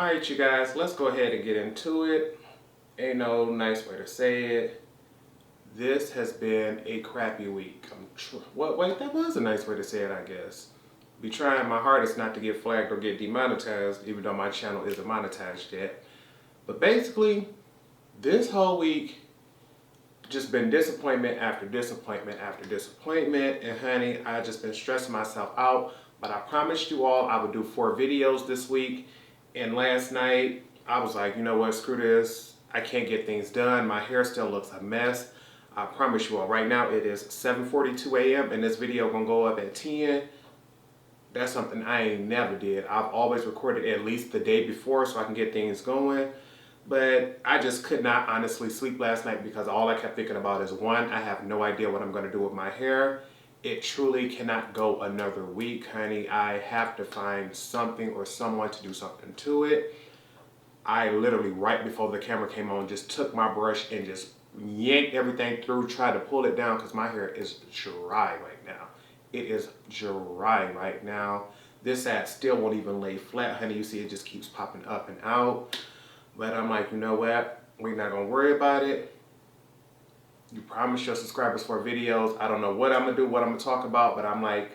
Alright, you guys, let's go ahead and get into it. Ain't no nice way to say it. This has been a crappy week. Wait, that was a nice way to say it, I guess. Be trying my hardest not to get flagged or get demonetized, even though my channel isn't monetized yet. But basically, this whole week, just been disappointment after disappointment after disappointment. And honey, I just been stressing myself out. But I promised you all I would do 4 videos this week. And last night, I was like, you know what, screw this. I can't get things done. My hair still looks a mess. I promise you all, right now it is 7:42 a.m. and this video gonna go up at 10. That's something I ain't never did. I've always recorded at least the day before so I can get things going. But I just could not honestly sleep last night because all I kept thinking about is, one, I have no idea what I'm gonna do with my hair. It truly cannot go another week, honey. I have to find something or someone to do something to it. I literally, right before the camera came on, just took my brush and just yanked everything through, tried to pull it down because my hair is dry right now. It is dry right now. This side still won't even lay flat, honey. You see it just keeps popping up and out. But I'm like, you know what? We're not gonna worry about it. You promised your subscribers 4 videos. I don't know what I'm gonna do, what I'm gonna talk about, but I'm like,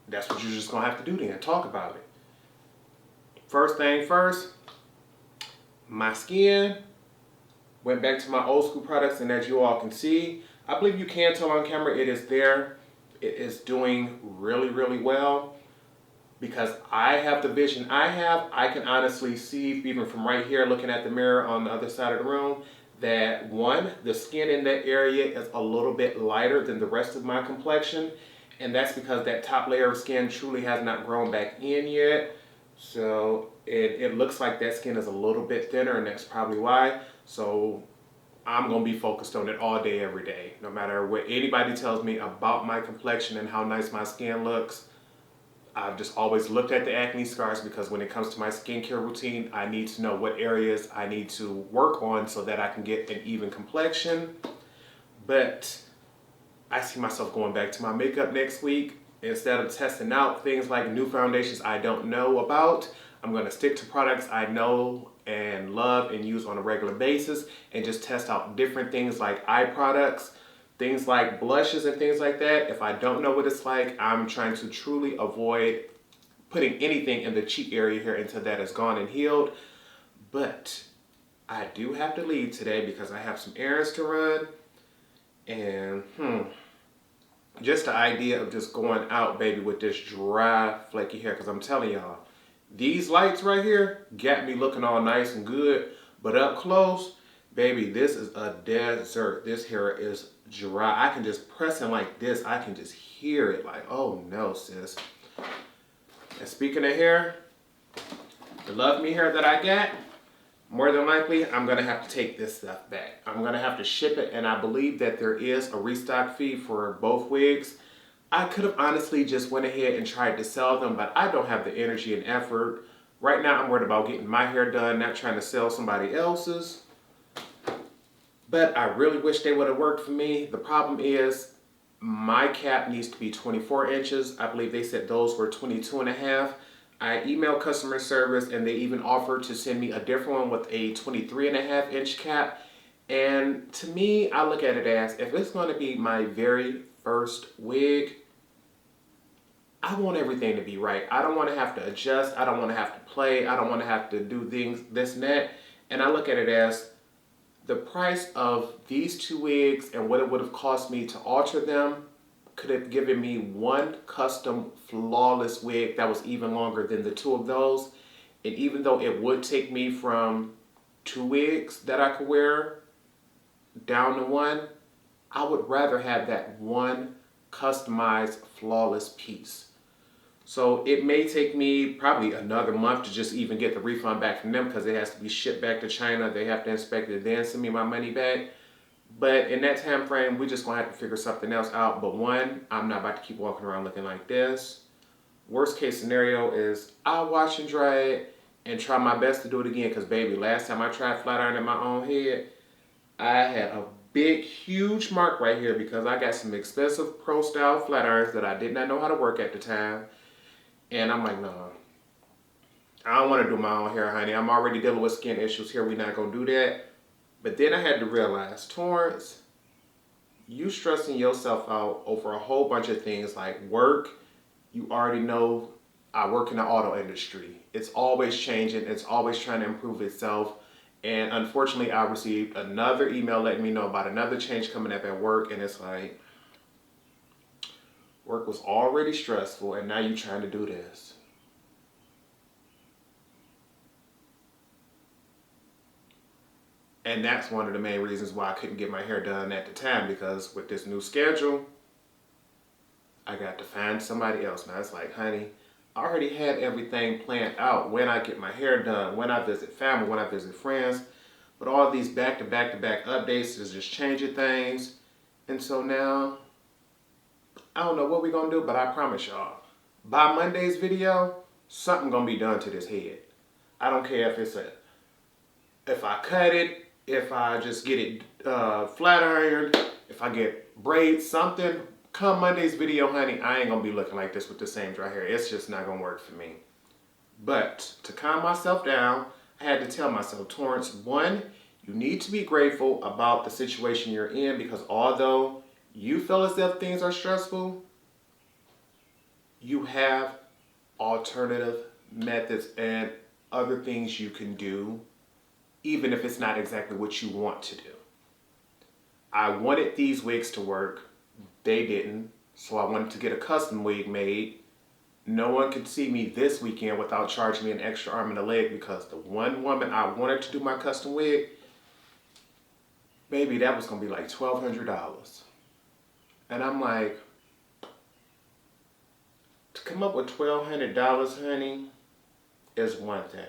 that's what you're just gonna have to do then, talk about it. First thing first, my skin went back to my old school products, and as you all can see, I believe you can tell on camera, it is there. It is doing really, really well. Because I have the vision I can honestly see, even from right here looking at the mirror on the other side of the room, that one, the skin in that area is a little bit lighter than the rest of my complexion. And that's because that top layer of skin truly has not grown back in yet. So it looks like that skin is a little bit thinner, and that's probably why. So I'm going to be focused on it all day, every day. No matter what anybody tells me about my complexion and how nice my skin looks, I've just always looked at the acne scars because when it comes to my skincare routine, I need to know what areas I need to work on so that I can get an even complexion. But I see myself going back to my makeup next week. Instead of testing out things like new foundations I don't know about, I'm going to stick to products I know and love and use on a regular basis and just test out different things like eye products. Things like blushes and things like that, if I don't know what it's like, I'm trying to truly avoid putting anything in the cheek area here until that is gone and healed. But I do have to leave today because I have some errands to run. And just the idea of just going out, baby, with this dry, flaky hair. Because I'm telling y'all, these lights right here got me looking all nice and good. But up close, baby, this is a desert. This hair is dry. I can just press it like this. I can just hear it like, oh no, sis. And speaking of hair, the Love Me hair that I got, more than likely, I'm going to have to take this stuff back. I'm going to have to ship it, and I believe that there is a restock fee for both wigs. I could have honestly just went ahead and tried to sell them, but I don't have the energy and effort. Right now, I'm worried about getting my hair done, not trying to sell somebody else's. But I really wish they would have worked for me. The problem is my cap needs to be 24 inches. I believe they said those were 22 and a half. I emailed customer service and they even offered to send me a different one with a 23 and a half inch cap. And to me, I look at it as, if it's going to be my very first wig, I want everything to be right. I don't want to have to adjust. I don't want to have to play. I don't want to have to do things, this and that. And I look at it as, the price of these 2 wigs and what it would have cost me to alter them could have given me one custom flawless wig that was even longer than the 2 of those. And even though it would take me from 2 wigs that I could wear down to 1, I would rather have that one customized flawless piece. So it may take me probably another month to just even get the refund back from them because it has to be shipped back to China. They have to inspect it, then send me my money back. But in that time frame, we're just going to have to figure something else out. But one, I'm not about to keep walking around looking like this. Worst case scenario is I'll wash and dry it and try my best to do it again. Because baby, last time I tried flat ironing my own head, I had a big, huge mark right here because I got some expensive pro style flat irons that I did not know how to work at the time. And I'm like, no, I don't want to do my own hair, honey. I'm already dealing with skin issues here. We're not going to do that. But then I had to realize, Torrence, you stressing yourself out over a whole bunch of things like work. You already know I work in the auto industry. It's always changing. It's always trying to improve itself. And unfortunately, I received another email letting me know about another change coming up at work. And it's like, work was already stressful and now you're trying to do this. And that's one of the main reasons why I couldn't get my hair done at the time, because with this new schedule, I got to find somebody else. Now it's like, honey, I already had everything planned out when I get my hair done, when I visit family, when I visit friends. But all these back-to-back-to-back updates is just changing things. And so now, I don't know what we're going to do, but I promise y'all, by Monday's video, something going to be done to this head. I don't care if I cut it, if I just get it flat ironed, if I get braids, something. Come Monday's video, honey, I ain't gonna be looking like this with the same dry hair. It's just not gonna work for me. But to calm myself down, I had to tell myself, Torrence, one, you need to be grateful about the situation you're in, because although you feel as if things are stressful, you have alternative methods and other things you can do, even if it's not exactly what you want to do. I wanted these wigs to work. They didn't. So I wanted to get a custom wig made. No one could see me this weekend without charging me an extra arm and a leg, because the one woman I wanted to do my custom wig, baby, that was going to be like $1,200. And I'm like, to come up with $1,200, honey, is one thing.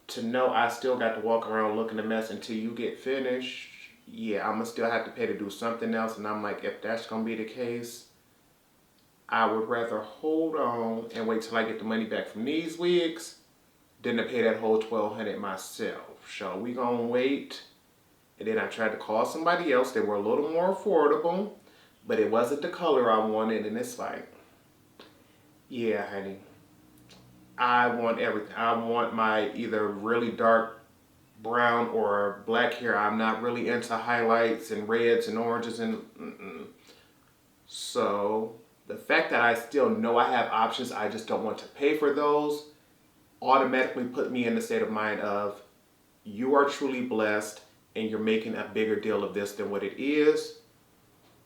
To know I still got to walk around looking a mess until you get finished, yeah, I'm going to still have to pay to do something else. And I'm like, if that's going to be the case, I would rather hold on and wait till I get the money back from these wigs than to pay that whole $1,200 myself. So we going to wait. And then I tried to call somebody else. They were a little more affordable, but it wasn't the color I wanted. And it's like, yeah, honey, I want everything. I want my either really dark brown or black hair. I'm not really into highlights and reds and oranges and So the fact that I still know I have options, I just don't want to pay for those, automatically put me in the state of mind of, you are truly blessed and you're making a bigger deal of this than what it is.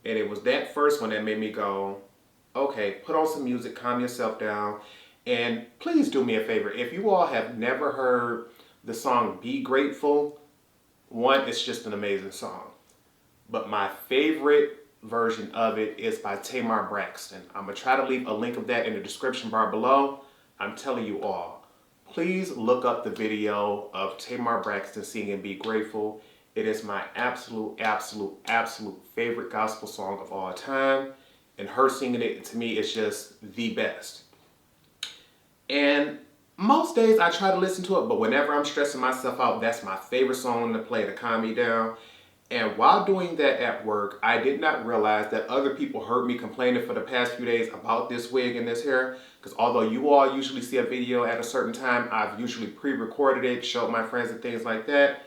And it was that first one that made me go, okay, put on some music, calm yourself down. And please do me a favor. If you all have never heard the song Be Grateful, one, it's just an amazing song. But my favorite version of it is by Tamar Braxton. I'm going to try to leave a link of that in the description bar below. I'm telling you all, please look up the video of Tamar Braxton singing Be Grateful. It is my absolute favorite gospel song of all time. And her singing it, to me, is just the best. And most days I try to listen to it, but whenever I'm stressing myself out, that's my favorite song to play to calm me down. And while doing that at work, I did not realize that other people heard me complaining for the past few days about this wig and this hair. Because although you all usually see a video at a certain time, I've usually pre-recorded it, showed my friends and things like that.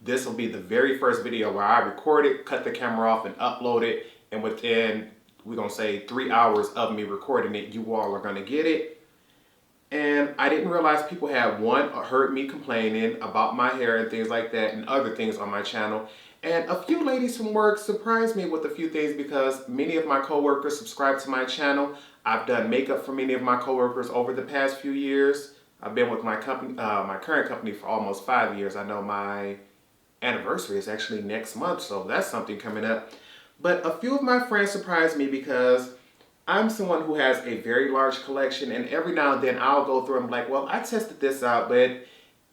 This will be the very first video where I record it, cut the camera off, and upload it. And within, we're going to say 3 hours of me recording it, you all are going to get it. And I didn't realize people had, heard me complaining about my hair and things like that and other things on my channel. And a few ladies from work surprised me with a few things, because many of my coworkers subscribe to my channel. I've done makeup for many of my coworkers over the past few years. I've been with my company, my current company, for almost 5 years. I know my anniversary is actually next month, so that's something coming up. But a few of my friends surprised me, because I'm someone who has a very large collection, and every now and then I'll go through and be like, well, I tested this out, but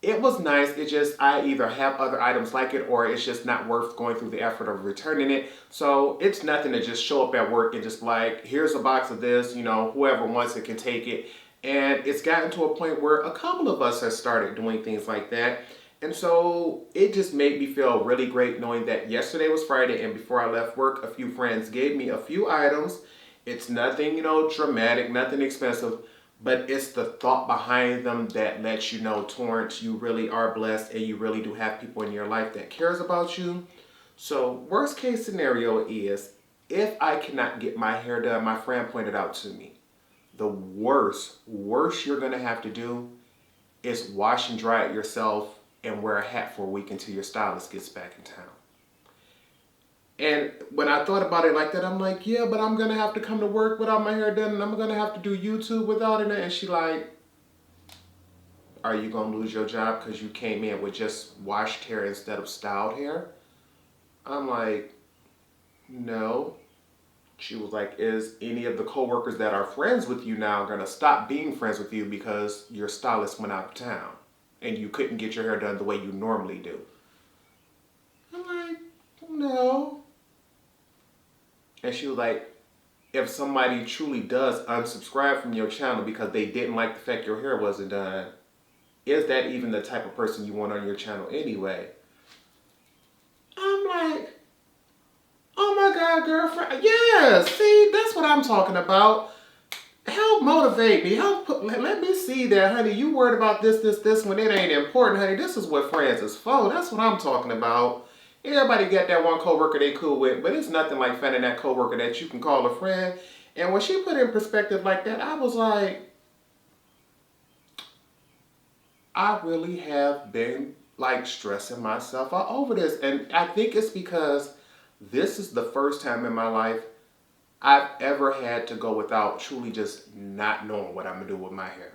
it was nice. It just, I either have other items like it, or it's just not worth going through the effort of returning it. So it's nothing to just show up at work and just like, here's a box of this, you know, whoever wants it can take it. And it's gotten to a point where a couple of us have started doing things like that. And so it just made me feel really great knowing that yesterday was Friday, and before I left work, a few friends gave me a few items. It's nothing, you know, dramatic, nothing expensive, but it's the thought behind them that lets you know, Torrence, you really are blessed and you really do have people in your life that cares about you. So worst case scenario is, if I cannot get my hair done, my friend pointed out to me, the worst you're gonna have to do is wash and dry it yourself and wear a hat for a week until your stylist gets back in town. And when I thought about it like that, I'm like, yeah, but I'm gonna have to come to work without my hair done and I'm gonna have to do YouTube without it. And she like, are you gonna lose your job because you came in with just washed hair instead of styled hair? I'm like, no. She was like, is any of the coworkers that are friends with you now gonna stop being friends with you because your stylist went out of town and you couldn't get your hair done the way you normally do? I'm like, no. And she was like, if somebody truly does unsubscribe from your channel because they didn't like the fact your hair wasn't done, is that even the type of person you want on your channel anyway? I'm like, oh my God, girlfriend. Yeah, see, that's what I'm talking about. Help motivate me. Let me see that, honey. You worried about this when it ain't important, honey. This is what friends is for. That's what I'm talking about. Everybody got that one coworker they cool with, but it's nothing like finding that coworker that you can call a friend. And when she put it in perspective like that, I was like, I really have been like stressing myself out over this. And I think it's because this is the first time in my life I've ever had to go without truly just not knowing what I'm gonna do with my hair.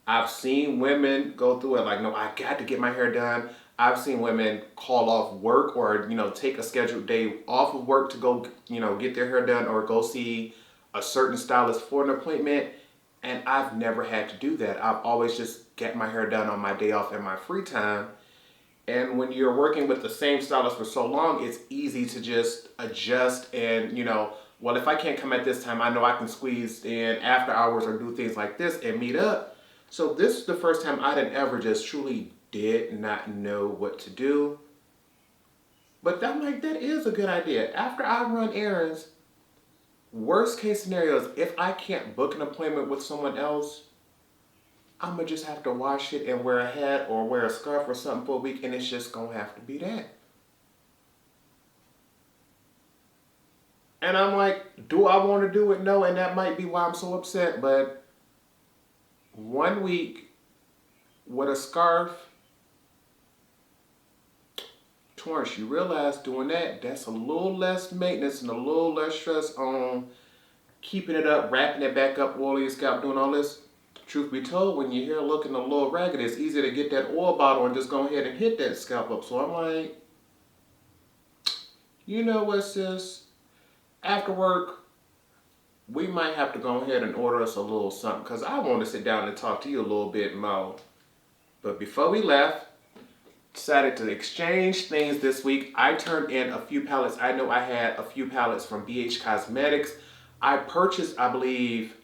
I've seen women go through it like, no, I got to get my hair done. I've seen women call off work or, take a scheduled day off of work to go, get their hair done or go see a certain stylist for an appointment. And I've never had to do that. I've always just get my hair done on my day off in my free time. And when you're working with the same stylist for so long, it's easy to just adjust and, well, if I can't come at this time, I know I can squeeze in after hours or do things like this and meet up. So this is the first time I didn't ever just truly did not know what to do. But I'm like, that is a good idea. After I run errands, worst case scenario is if I can't book an appointment with someone else, I'm going to just have to wash it and wear a hat or wear a scarf or something for a week, and it's just going to have to be that. And I'm like, do I want to do it? No, and that might be why I'm so upset, but 1 week with a scarf, Torrence, you realize doing that's a little less maintenance and a little less stress on keeping it up, wrapping it back up, oiling your scalp, doing all this. Truth be told, when your hair looking a little ragged, it's easy to get that oil bottle and just go ahead and hit that scalp up. So I'm like, you know what, sis? After work, we might have to go ahead and order us a little something because I want to sit down and talk to you a little bit more. But before we left, decided to exchange things this week. I turned in a few palettes. I know I had a few palettes from BH Cosmetics. I purchased, I believe,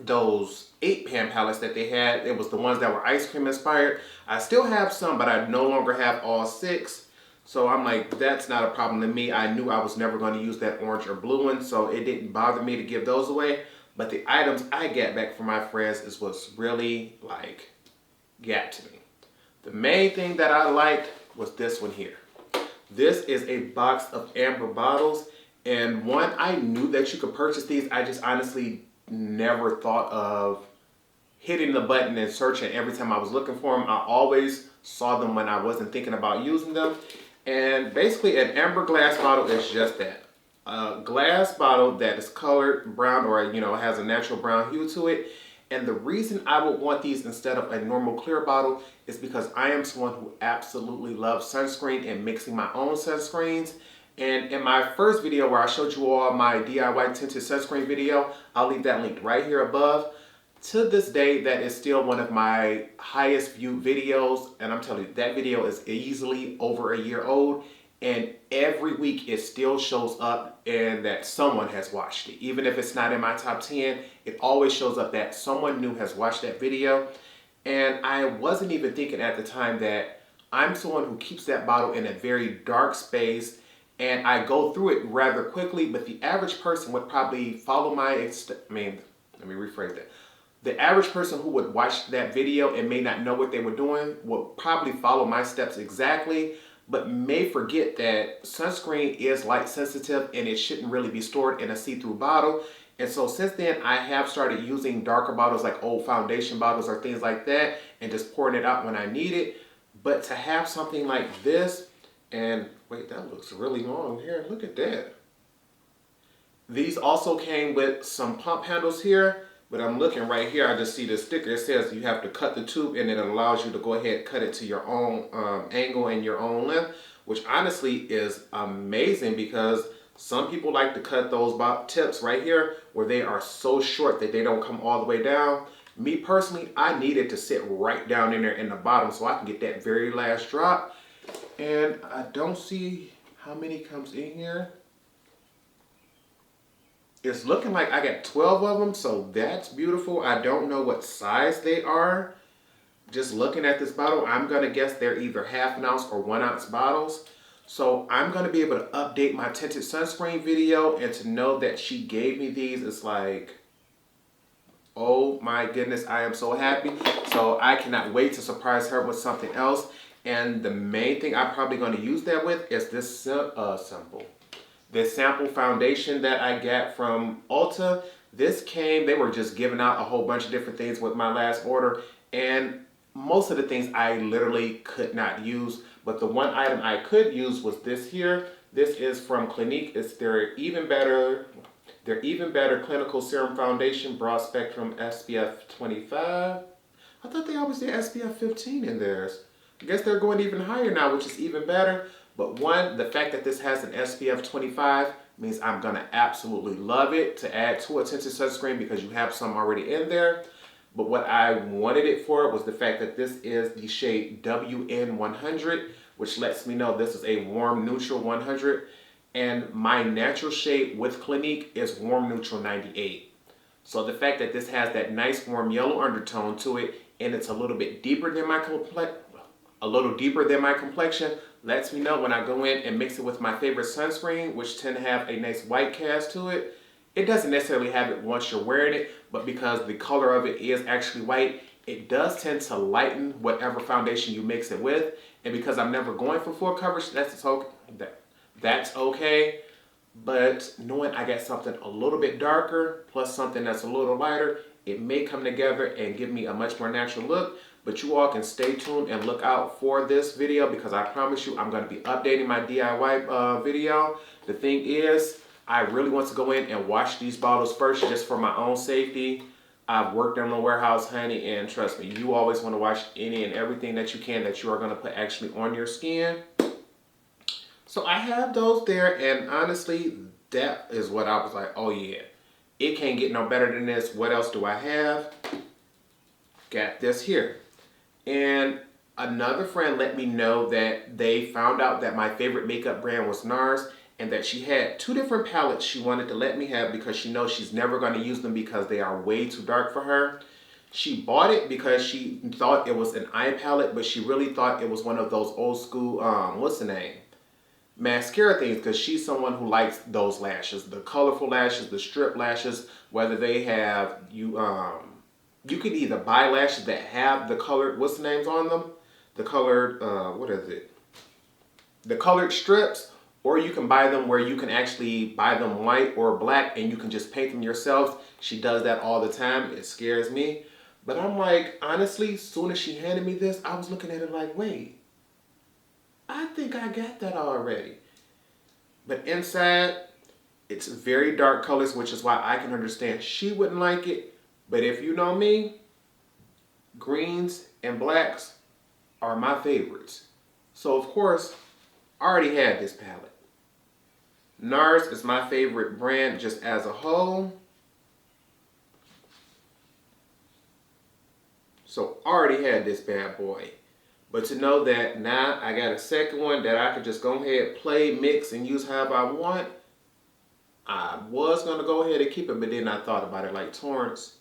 those 8-pan palettes that they had. It was the ones that were ice cream inspired. I still have some, but I no longer have all 6. So I'm like, that's not a problem to me. I knew I was never going to use that orange or blue one, so it didn't bother me to give those away. But the items I get back from my friends is what's really like got to me. The main thing that I liked was this one here. This is a box of amber bottles, and one, I knew that you could purchase these. I just honestly never thought of hitting the button and searching every time I was looking for them. I always saw them when I wasn't thinking about using them. And basically an amber glass bottle is just that. A glass bottle that is colored brown or, has a natural brown hue to it. And the reason I would want these instead of a normal clear bottle is because I am someone who absolutely loves sunscreen and mixing my own sunscreens. And in my first video where I showed you all my DIY tinted sunscreen video, I'll leave that linked right here above. To this day, that is still one of my highest viewed videos. And I'm telling you, that video is easily over a year old. And every week it still shows up and that someone has watched it. Even if it's not in my top 10, it always shows up that someone new has watched that video. And I wasn't even thinking at the time that I'm someone who keeps that bottle in a very dark space. And I go through it rather quickly, but the average person would probably follow let me rephrase that. the average person who would watch that video and may not know what they were doing will probably follow my steps exactly, but may forget that sunscreen is light sensitive and it shouldn't really be stored in a see-through bottle. And so since then, I have started using darker bottles like old foundation bottles or things like that and just pouring it out when I need it. But to have something like this, and wait, that looks really long here. Look at that. These also came with some pump handles here, but I'm looking right here. I just see the sticker. It says you have to cut the tube and it allows you to go ahead and cut it to your own angle and your own length, which honestly is amazing because some people like to cut those tips right here where they are so short that they don't come all the way down. Me personally, I need it to sit right down in there in the bottom so I can get that very last drop. And I don't see how many comes in here. It's looking like I got 12 of them, so that's beautiful. I don't know what size they are. Just looking at this bottle, I'm gonna guess they're either 1/2 ounce or 1 ounce bottles. So I'm gonna be able to update my tinted sunscreen video, and to know that she gave me these is like, oh my goodness, I am so happy. So I cannot wait to surprise her with something else. And the main thing I'm probably gonna use that with is this sample foundation that I got from Ulta. This came, they were just giving out a whole bunch of different things with my last order, and most of the things I literally could not use, but the one item I could use was this here. This is from Clinique. It's their Even Better Clinical Serum Foundation, Broad Spectrum SPF 25. I thought they always did SPF 15 in theirs. I guess they're going even higher now, which is even better. But one, the fact that this has an SPF 25 means I'm gonna absolutely love it to add to a tinted sunscreen because you have some already in there. But what I wanted it for was the fact that this is the shade WN100, which lets me know this is a warm neutral 100. And my natural shade with Clinique is warm neutral 98. So the fact that this has that nice warm yellow undertone to it, and it's a little bit deeper than my complexion, lets me know when I go in and mix it with my favorite sunscreen, which tend to have a nice white cast to it. It doesn't necessarily have it once you're wearing it, but because the color of it is actually white, it does tend to lighten whatever foundation you mix it with. And because I'm never going for full coverage, that's okay. But knowing I got something a little bit darker plus something that's a little lighter, it may come together and give me a much more natural look. But you all can stay tuned and look out for this video because I promise you I'm going to be updating my DIY video. The thing is, I really want to go in and wash these bottles first just for my own safety. I've worked in the warehouse, honey, and trust me, you always want to wash any and everything that you can that you are going to put actually on your skin. So I have those there, and honestly, that is what I was like, oh yeah, it can't get no better than this. What else do I have? Got this here. And another friend let me know that they found out that my favorite makeup brand was Nars, and that she had 2 different palettes she wanted to let me have because she knows she's never going to use them because they are way too dark for her. She bought it because she thought it was an eye palette, but she really thought it was one of those old school, what's the name? Mascara things, because she's someone who likes those lashes, the colorful lashes, the strip lashes, whether they have, you can either buy lashes that have the colored, what's the names on them? The colored, the colored strips, or you can buy them where you can actually buy them white or black and you can just paint them yourself. She does that all the time. It scares me. But I'm like, honestly, as soon as she handed me this, I was looking at it like, wait, I think I got that already. But inside, it's very dark colors, which is why I can understand she wouldn't like it. But if you know me, greens and blacks are my favorites. So of course, I already had this palette. Nars is my favorite brand just as a whole. So I already had this bad boy. But to know that now I got a second one that I could just go ahead, play, mix, and use however I want, I was going to go ahead and keep it, but then I thought about it like, Torrence,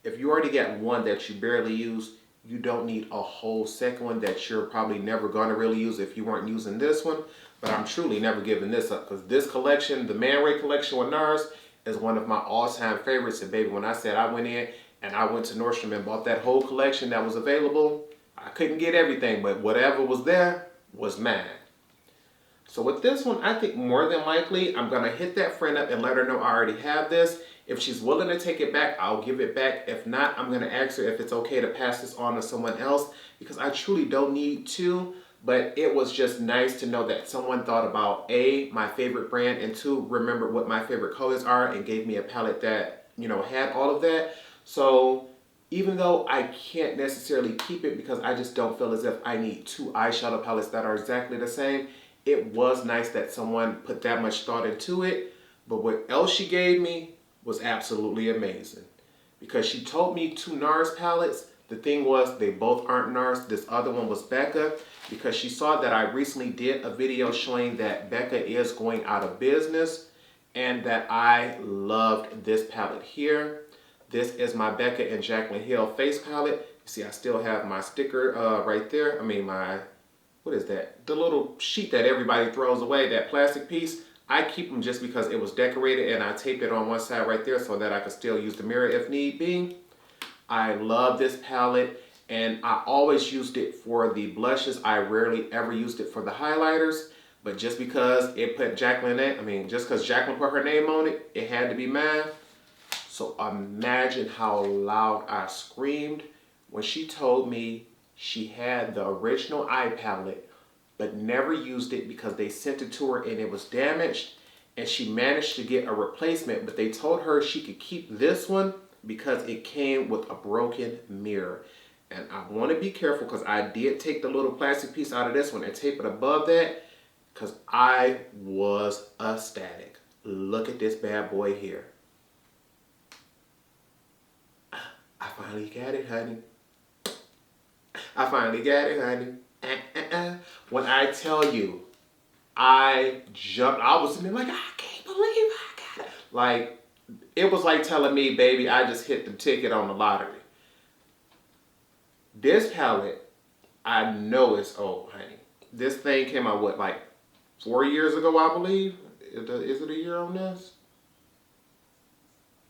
if you already got one that you barely use, you don't need a whole second one that you're probably never going to really use if you weren't using this one. But I'm truly never giving this up because this collection, the Man Ray collection with Nars, is one of my all-time favorites. And baby, when I said I went in and I went to Nordstrom and bought that whole collection that was available. I couldn't get everything, but whatever was there was mine. So with this one, I think more than likely, I'm going to hit that friend up and let her know I already have this. If she's willing to take it back, I'll give it back. If not, I'm going to ask her if it's okay to pass this on to someone else, because I truly don't need to. But it was just nice to know that someone thought about A, my favorite brand, and 2, remembered what my favorite colors are and gave me a palette that, you know, had all of that. So even though I can't necessarily keep it because I just don't feel as if I need 2 eyeshadow palettes that are exactly the same, it was nice that someone put that much thought into it. But what else she gave me was absolutely amazing. Because she told me 2 Nars palettes. The thing was, they both aren't Nars. This other one was Becca, because she saw that I recently did a video showing that Becca is going out of business, and that I loved this palette here. This is my Becca and Jaclyn Hill face palette. You see, I still have my sticker right there. I mean, what is that? The little sheet that everybody throws away, that plastic piece. I keep them just because it was decorated, and I taped it on one side right there so that I could still use the mirror if need be. I love this palette, and I always used it for the blushes. I rarely ever used it for the highlighters, but just because it put Jaclyn in, just because Jaclyn put her name on it, it had to be mine. So imagine how loud I screamed when she told me she had the original eye palette, but never used it because they sent it to her and it was damaged, and she managed to get a replacement, but they told her she could keep this one because it came with a broken mirror. And I want to be careful because I did take the little plastic piece out of this one and tape it above that, because I was ecstatic. Look at this bad boy here. I finally got it, honey. I finally got it, honey. When I tell you, I jumped. I was sitting there like, I can't believe I got it. Like, it was like telling me, baby, I just hit the ticket on the lottery. This palette, I know it's old, honey. This thing came out, what, like 4 years ago, I believe? Is it a year on this?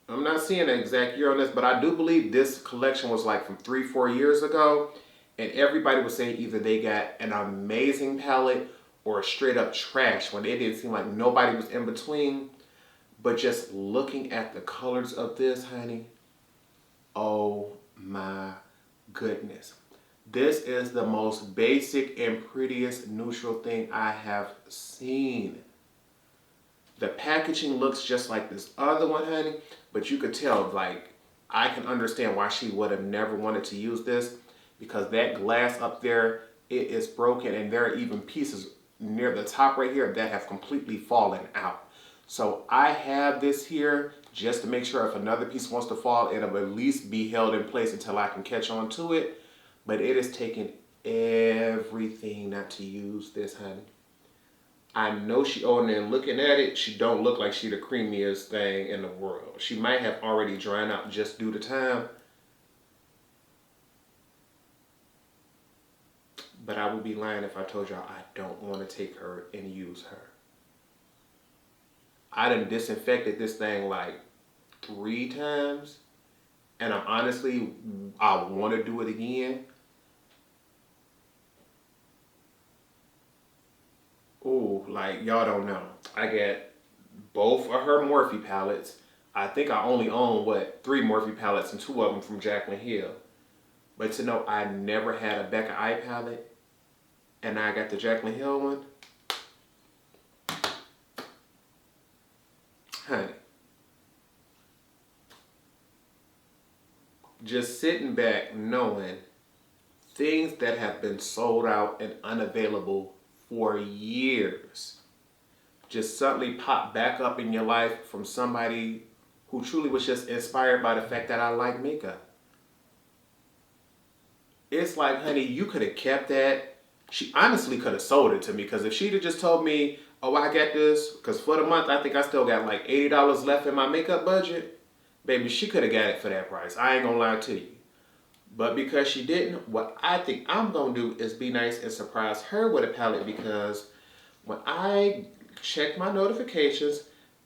I'm not seeing an exact year on this, but I do believe this collection was like from 3-4 years ago. And everybody was saying either they got an amazing palette or straight up trash, when it didn't seem like nobody was in between. But just looking at the colors of this, honey, oh my goodness. This is the most basic and prettiest neutral thing I have seen. The packaging looks just like this other one, honey, but you could tell, like, I can understand why she would have never wanted to use this, because that glass up there, it is broken, and there are even pieces near the top right here that have completely fallen out. So I have this here just to make sure if another piece wants to fall, it'll at least be held in place until I can catch on to it. But it is taking everything not to use this, honey. I know she owned it, and looking at it, she don't look like she the creamiest thing in the world. She might have already dried out just due to time. But I would be lying if I told y'all I don't want to take her and use her. I done disinfected this thing like 3 times. And I want to do it again. Ooh, like y'all don't know. I got both of her Morphe palettes. I think I only own, 3 Morphe palettes, and 2 of them from Jaclyn Hill. But to know I never had a Becca eye palette, and I got the Jaclyn Hill one. Honey. Just sitting back knowing things that have been sold out and unavailable for years just suddenly pop back up in your life from somebody who truly was just inspired by the fact that I like makeup. It's like, honey, you could have kept that. She honestly could have sold it to me, because if she'd have just told me, oh, I got this, because for the month, I think I still got like $80 left in my makeup budget, baby, she could have got it for that price. I ain't gonna lie to you. But because she didn't, what I think I'm gonna do is be nice and surprise her with a palette, because when I checked my notifications,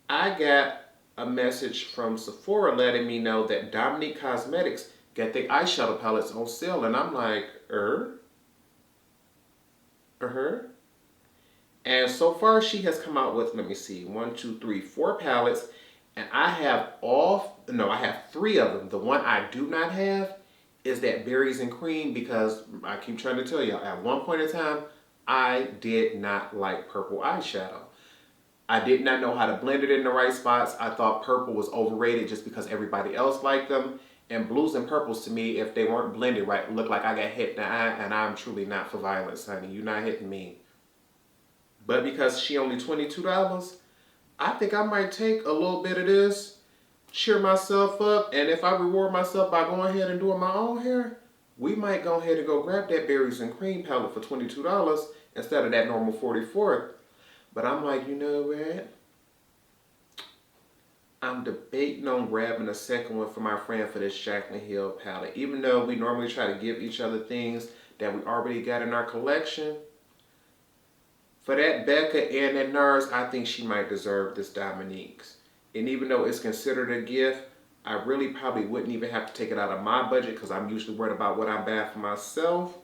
I got a message from Sephora letting me know that Dominique Cosmetics got their eyeshadow palettes on sale. And I'm like, And so far she has come out with, let me see, 1, 2, 3, 4 palettes. And I have I have 3 of them. The one I do not have is that berries and cream, because I keep trying to tell you, at one point in time, I did not like purple eyeshadow. I did not know how to blend it in the right spots. I thought purple was overrated just because everybody else liked them. And blues and purples to me, if they weren't blended right, look like I got hit in the eye, and I'm truly not for violence, honey. You're not hitting me. But because she only $22, I think I might take a little bit of this, cheer myself up, and if I reward myself by going ahead and doing my own hair, we might go ahead and go grab that berries and cream palette for $22 instead of that normal $44. But I'm like, you know what? I'm debating on grabbing a second one for my friend for this Jaclyn Hill palette. Even though we normally try to give each other things that we already got in our collection, for that Becca and that Nars, I think she might deserve this Dominique's. And even though it's considered a gift, I really probably wouldn't even have to take it out of my budget because I'm usually worried about what I'm buying for myself.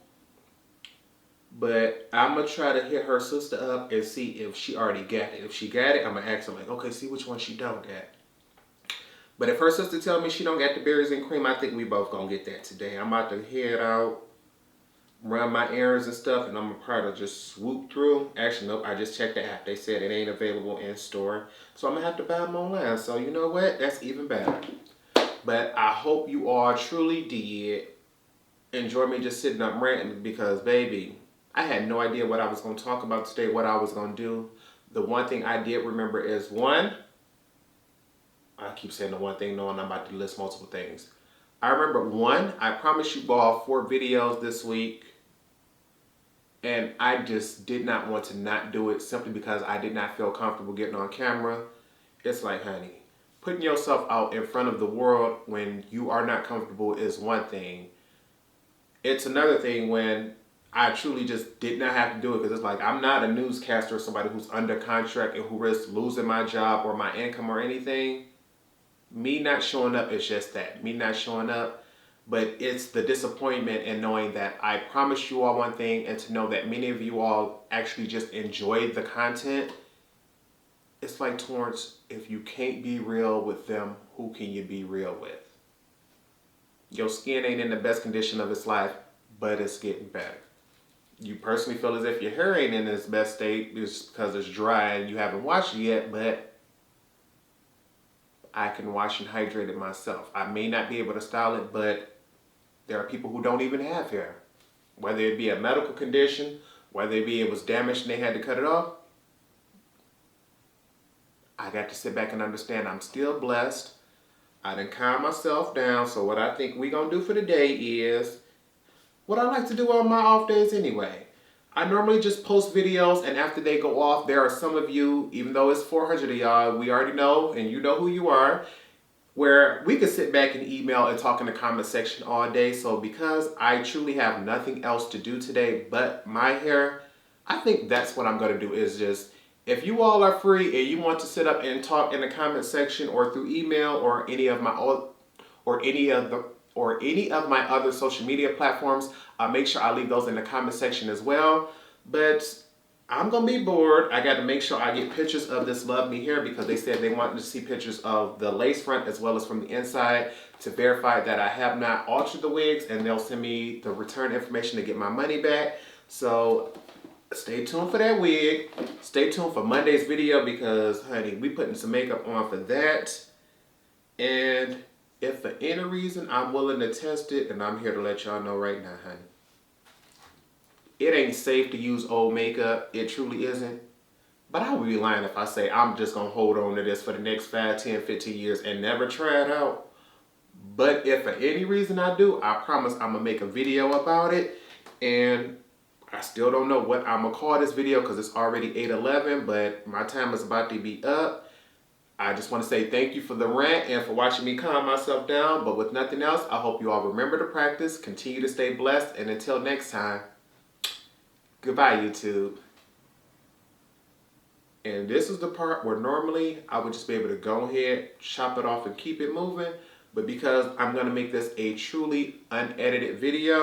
But I'm going to try to hit her sister up and see if she already got it. If she got it, I'm going to ask her like, okay, see which one she don't get. But if her sister tell me she don't got the berries and cream, I think we both going to get that today. I'm about to head out, run my errands and stuff, and I'm going to probably just swoop through. Actually, nope, I just checked the app. They said it ain't available in store. So I'm going to have to buy them online. So you know what? That's even better. But I hope you all truly did enjoy me just sitting up ranting because, baby, I had no idea what I was going to talk about today, what I was going to do. The one thing I did remember is I keep saying the one thing knowing I'm about to list multiple things. I remember I promised you all 4 videos this week. And I just did not want to not do it simply because I did not feel comfortable getting on camera. It's like, honey, putting yourself out in front of the world when you are not comfortable is one thing. It's another thing when I truly just did not have to do it because it's like I'm not a newscaster or somebody who's under contract and who risks losing my job or my income or anything. Me not showing up is just that. Me not showing up. But it's the disappointment in knowing that I promised you all one thing and to know that many of you all actually just enjoyed the content. It's like, Torrence, if you can't be real with them, who can you be real with? Your skin ain't in the best condition of its life, but it's getting better. You personally feel as if your hair ain't in its best state just because it's dry and you haven't washed it yet, but I can wash and hydrate it myself. I may not be able to style it, but there are people who don't even have hair. Whether it be a medical condition, whether it be it was damaged and they had to cut it off, I got to sit back and understand I'm still blessed. I done calm myself down. So what I think we gonna do for the day is what I like to do on my off days anyway. I normally just post videos, and after they go off, there are some of you, even though it's 400 of y'all, we already know, and you know who you are, where we could sit back and email and talk in the comment section all day. So because I truly have nothing else to do today but my hair, I think that's what I'm going to do is just, if you all are free and you want to sit up and talk in the comment section or through email or any of my other social media platforms, I'll make sure I leave those in the comment section as well. But I'm going to be bored. I got to make sure I get pictures of this Love Me hair because they said they wanted to see pictures of the lace front as well as from the inside to verify that I have not altered the wigs, and they'll send me the return information to get my money back. So stay tuned for that wig. Stay tuned for Monday's video because, honey, we putting some makeup on for that. And if for any reason I'm willing to test it, and I'm here to let y'all know right now, honey, it ain't safe to use old makeup. It truly isn't. But I would be lying if I say I'm just going to hold on to this for the next 5, 10, 15 years and never try it out. But if for any reason I do, I promise I'm going to make a video about it. And I still don't know what I'm going to call this video because it's already 8:11, but my time is about to be up. I just want to say thank you for the rant and for watching me calm myself down. But with nothing else, I hope you all remember to practice, continue to stay blessed, and until next time, goodbye, YouTube. And this is the part where normally I would just be able to go ahead, chop it off and keep it moving. But because I'm gonna make this a truly unedited video,